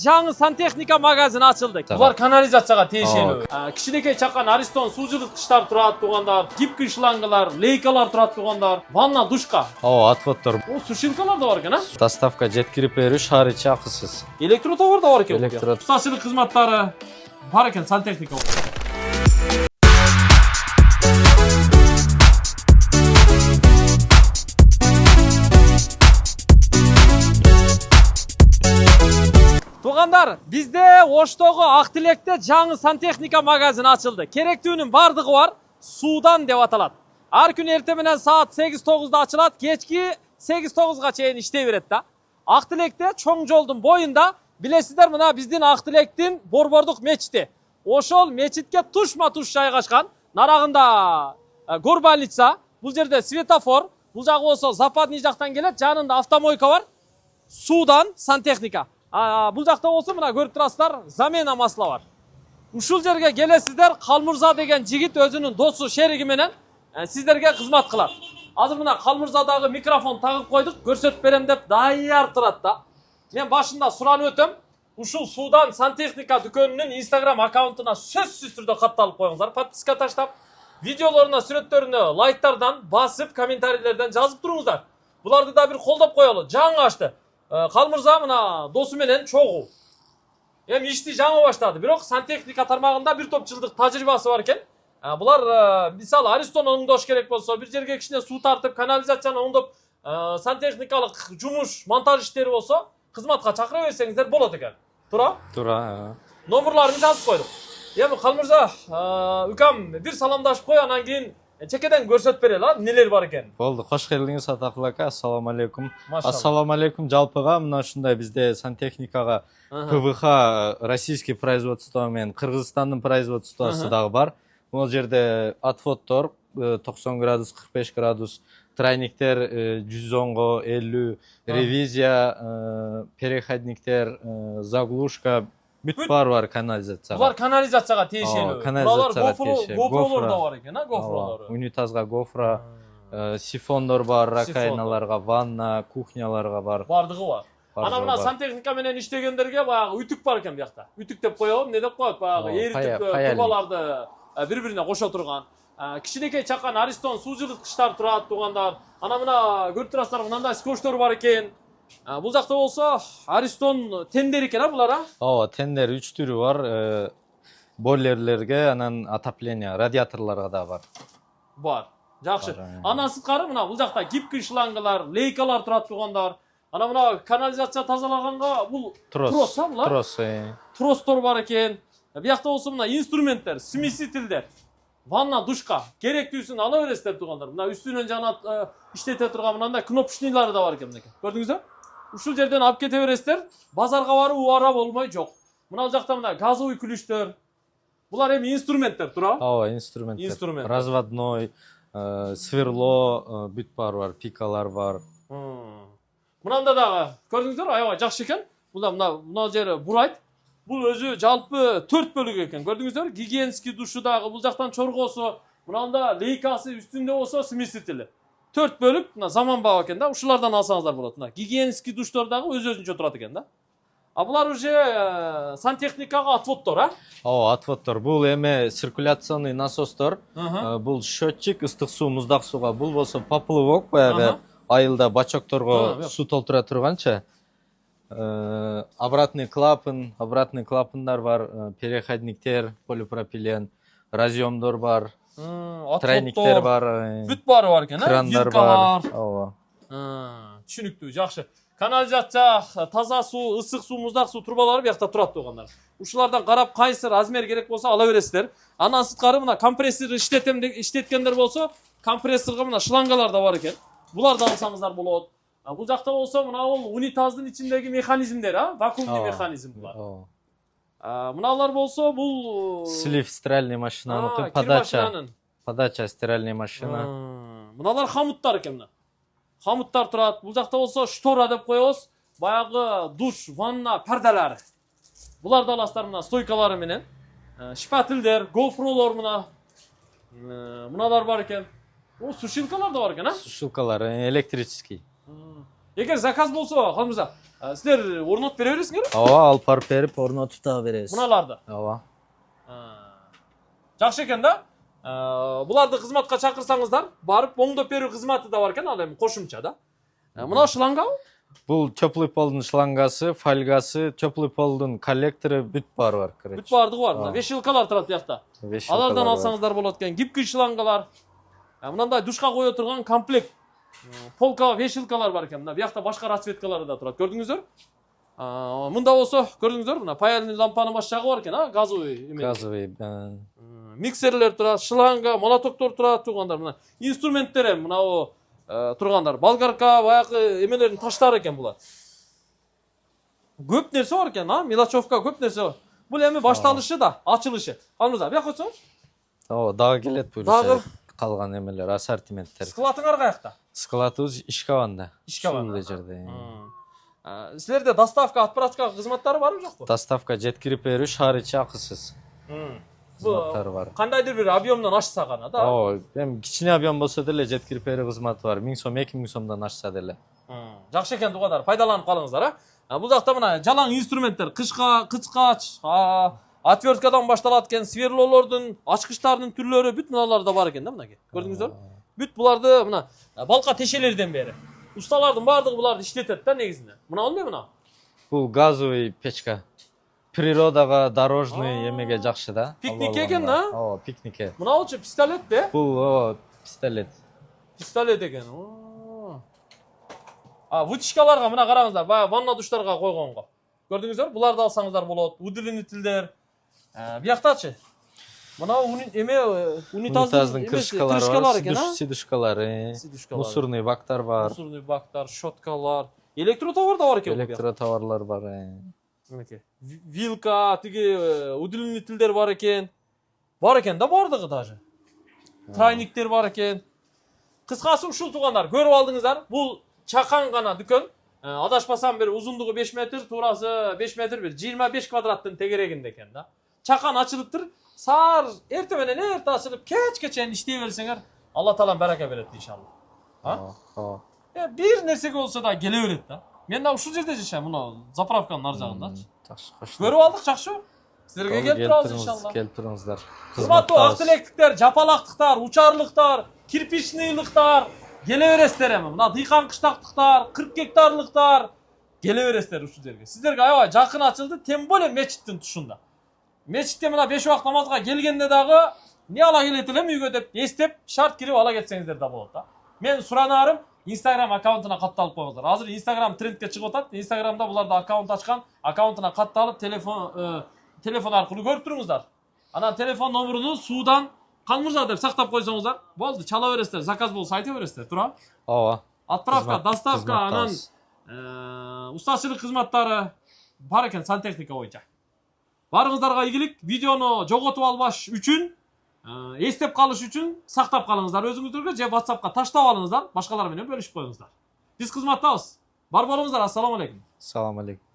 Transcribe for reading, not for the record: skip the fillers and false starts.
Жаңы сантехника магазин açıldı. Булар канализацияга тиешелүү. Кичинекей чакан Аристон суу жылыткычтар турат тугандар, гибкий шлангылар, лейкалар турат тугандар, ванна, душка. Отводтор. О, сушилкалар да бар экен, а? Доставка жеткирип берүү шаар ичи акысыз. Электротовар да бар экен. Электротовар. Ustaçılık кызматтары бар экен сантехника. Тугандар, bizde Оштогу Актилекте жаңы сантехника магазин açıldı. Керектүүнүн бардыгы бар. Судан деп аталат. Ар күн эртең менен саат 8-9да ачылат, кечки 8-9га чейин иштей берет да. Актилекте чоң жолдун боюнда билесиздер мына биздин Актилектин Борбордук мечити. Ошол мечитке тушма-туш жайгашкан. Нарагында горбольница, бул жерде светофор, бул жагы болсо западный жактан келет, жанында автомойка бар. Судан сантехника. Бул жакта болсо мына көрүп турасыздар, замена масла бар. Ушул жерге келесиздер, Калмырза деген жигит өзүнүн досу, шериги менен сиздерге кызмат кылат. Азыр мына Калмырзадагы микрофон тагып койдук, көрсөтүп берем деп даяр турат да. Мен башында суранып өтөм. Ушул Судан сантехника дүкөнүнүн Instagram аккаунтуна сөзсүз түрдө катталып коюңуздар. Подписка таштап, видеолоруна, сүрөттөрүнө лайктардан басып, комментарийлерден жазып туруңуздар. Буларды да бир колдоп коелу. Жаңы ачты. Калмырза мына досу менен чогуу. Эми ишти жаңы баштады. Бирок сантехника тармагында бир топ жылдык тажрыйбасы бар экен. Булар мисалы Аристон оңдош керек болсо, бир жерге кичине суу тартып, канализацияны оңдоп, сантехникалык жумуш, монтаж иштери болсо, кызматка чакыра берсеңиздер болот экен. Туура? Туура. Номерларын жазып койдук. Эми Калмырза, укам бир саламдашып кой, анан кийин чекеден көрсөтүп берели, эмнелер бар экен. Болду, кош келдиңиз Атакул ака. Ассаламу алейкум. Ассаламу алейкум жалпыга. Мына ушундай бизде сантехникага ПВХ российский производство менен Кыргызстандын производствосу дагы бар. Бул жерде отводдор 90 градус, 45 градус, тройниктер 110го 50, ревизия, переходниктер, заглушка, бүт бар канализацияга. Булар канализацияга тиешелүү. Канализацияга тиешелүү. Гофролор да бар экен, гофролор. Унитазга гофра, сифондор бар, ракайналарга, ванна, кухняларга бар. Бардыгы бар. Ана мына сантехника менен иштегендерге баягы ütүк бар экен биякта. Ütүк деп коебу, эмне деп коет баягы эритип турбаларды бири-бирине кошо турган. Кичинекей чакан Аристон суу жылыткычтар турат тугандар. Ана мына көрүп турасыздар, мындай скотчтор бар экен. Бул жакта болсо Аристон тендер экен, булар, Ооба, тендер 3 түрү бар. Бойлерлерге, анан отопление, радиаторлорго да бар. Бар. Жакшы. Анан сырткары мына бул жакта гибкий шлангылар, лейкалар турат тугандар. Ана мына канализация тазалаганга бул трос, булар? Трос. Тростор бар экен. Биякта болсо мына инструменттер, смесителдер, ванна, душка, керектүүсүн ала бересиздер тугандар. Мына үстүнөн жана иштете турган мындай кнопочныйлары да бар экен мынакей. Көрдүңүзбү? Ушул жерден алып кете бересиздер. Базарга баруу убара болмой жок. Мына жакта мына газовый күлүчтөр. Булар эми инструменттер, туура? Ооба, инструменттер. Разводной, сверло, бүт бар, пикалар бар. Мынанда дагы көрдүңүздөр, аябай жакшы экен. Бул да мына жери бурайт. Бул өзү жалпы 4 бөлүк экен. Көрдүңүздөр? Гигиенский душу дагы бул жактан чоргосу, мынанда лейкасы үстүндө болсо смесители. 4 бөлүк, мына заманбап экен да. Ушулардан алсаңыздар болот. Мына гигиенский душтор дагы өз-өзүнчө турат экен да. Булар уже сантехникага отводдор, Ооба, отводдор. Бул эми циркуляционный насостор. Бул счетчик ыстык суу, муздак сууга. Бул болсо поплывок, баягы айылда бачокторго суу толтура турганча. Обратный клапандар бар, переходниктер, полипропилен, разъемдор бар, тройниктер бар, бүт бары бар экен, крандар бар. Ооба. Түшүнүктүү, жакшы. Канализация, таза суу, ысык суу, муздак суу турбалары биякта турат тугандар. Ушулардан карап кайсы размер керек болсо ала бересиздер. Андан сырткары мына компрессор иштеткендер болсо, компрессорго мына шлангалар да бар экен. Буларды алсаңыздар болот. Бул жакта болсо мына бул унитаздын ичиндеги механизмдер, вакуумдуу механизм булар. Мыналар болсо бул слив стиральный машинаныкы, подача стиральный машина. Мыналар хамуттар экен мына. Хамуттар турат. Бул жакта болсо штора деп коебуз. Баягы душ, ванна, перделер. Буларды аласыздар мына стойкалары менен. Шпателдер, гофролор мына. Мыналар бар экен. Сушилкалар да бар экен, Сушилкалар электрический. Эгер заказ болсо, калмаса, силер орнотуп бере бересиңер? Ооба, алып барып берип, орнотуп дагы беребиз. Муналарды. Ооба. Жакшы экен да. Буларды кызматка чакырсаңыздар, барып оңдоп берүү кызматы да бар экен, ал эми кошумча да. Мына шлангабы? Бул теплый полдун шлангасы, фольгасы, теплый полдун коллектору бүт баары бар, короче. Бүт баардыгы бар. Мына вешилкалар турат биякта. Алардан алсаңыздар болот экен. Гибкий шлангалар. Мындай душка кое турган комплект. Полка вешилкалар бар экен. Мына биякта башка расцветкалары да турат. Көрдүңүздөр? Мында болсо, көрдүңүздөр, мына паяльный лампанын баш жагы бар экен, газовый эме. Газовый. Миксерлер турат, шланга, молотоктор турат, тугандар. Мына инструменттер эми, мына тургандар. Болгарка, баягы эмелердин таштары экен булар. Көп нерсе бар экен, мелочевка көп нерсе бар. Бул эми башталышы да, ачылышы. Алыңыздар, бияка койсоңуз. Ооба, дагы келет буюрса. Калган эмелер, ассортименттер. Складыңар каякта? Складыбыз Ишкабанда. Ишкабанда жерде. Силерде доставка, отправка кызматтары барбы жокпу? Доставка жеткирип берүү шаар ичи акысыз. Кызматтары бар. Кандайдыр бир объемдон ашса гана да? Ооба, эми кичине объем болсо деле жеткирип берүү кызматы бар. 1000 сом, 2000 сомдон ашса деле. Жакшы экен тугандар, пайдаланып калыңыздар, Бул жакта мына жалаң инструменттер, кычкач, отверткадан башталат экен, сверлолордун, ачкычтардын түрлөрү бүт мыналар да бар экен да мынакей. Көрдүңүздөр? Бүт буларды мына балка тешелерден бери. Усталардын баардыгы буларды иштетет да негизинде. Мына эмне мына? Бул газовый печка. Природага, дорожный эмеге жакшы да. Пикникке экен да? Ооба, пикникке. Мынаучу пистолет да? Бул пистолет. Пистолет экен. Вытяжкаларга мына караңыздар, баягы ванна душтарга койгонго. Көрдүңүздөр? Буларды алсаңыздар болот. Удлинителдер. Бияктачы. Мына унитаздын крышкалары экен, сидушкалары, мусорный бактар бар. Мусорный бактар, щеткалар, электротовар да бар экен. Электротоварлар бар. Мынакей. Вилка, тиги удлинителдер бар экен. Бар экен да бардыгы даже. Тройниктер бар экен. Кыскасы ушул тугандар, көрүп алдыңыздар. Бул чакан гана дүкөн. Адашпасам бир узундугу 5 метр, туурасы 5 метр, бир 25 квадраттын тегерегинде экен да. Чакан ачылыптыр. Саар эрте менен эрте ачылып, кечке чейин иштей берсеңер, Алла таалам барака берет иншалла. Бир нерсеге болсо да келе берет да. Мен да ушул жерде жашайм, мына заправканын ар жагындачы. Жакшы, кош. Көрүп алдык, жакшыбы? Силерге келип турабыз иншалла. Келип туруңуздар. Кызматтуу ак тилектиктер, жапалактыктар, учарлыктар, кирпичныйлыктар, келе бересиздер эми. Мына дыйкан кыштактыктар, 40 гектарлыктар келе бересиздер ушул жерге. Сиздерге аябай жакын ачылды, тем более мечиттин тушунда. Мечитте мына 5 убак намазга келгенде дагы не ала келет элем үйгө деп эстеп, шарт кирип ала кетсеңиздер да болот да. Мен суранаарым Instagram аккаунтуна катталып коюңуздар. Азыр Instagram трендке чыгып атат. Instagramда буларда аккаунт ачкан, аккаунтуна катталып, телефон аркылуу көрүп туруңуздар. Анан телефон номуруну суудан Калмырза деп сактап койсоңуздар, болду, чала бересиздер, заказ болсо айта бересиздер, туура? Ооба. Отправка, доставка, анан устачылык кызматтары бар экен сантехника боюнча. Барыңыздарга ийгилик, видеону жоготуп албаш үчүн, эстеп калыш үчүн сактап калыңыздар өзүңүздөргө же WhatsAppка таштап алыңыздар, башкалар менен бөлүшүп коюңуздар. Биз кызматтабыз. Бар болуңуздар, ассаламу алейкум. Салам алейкум.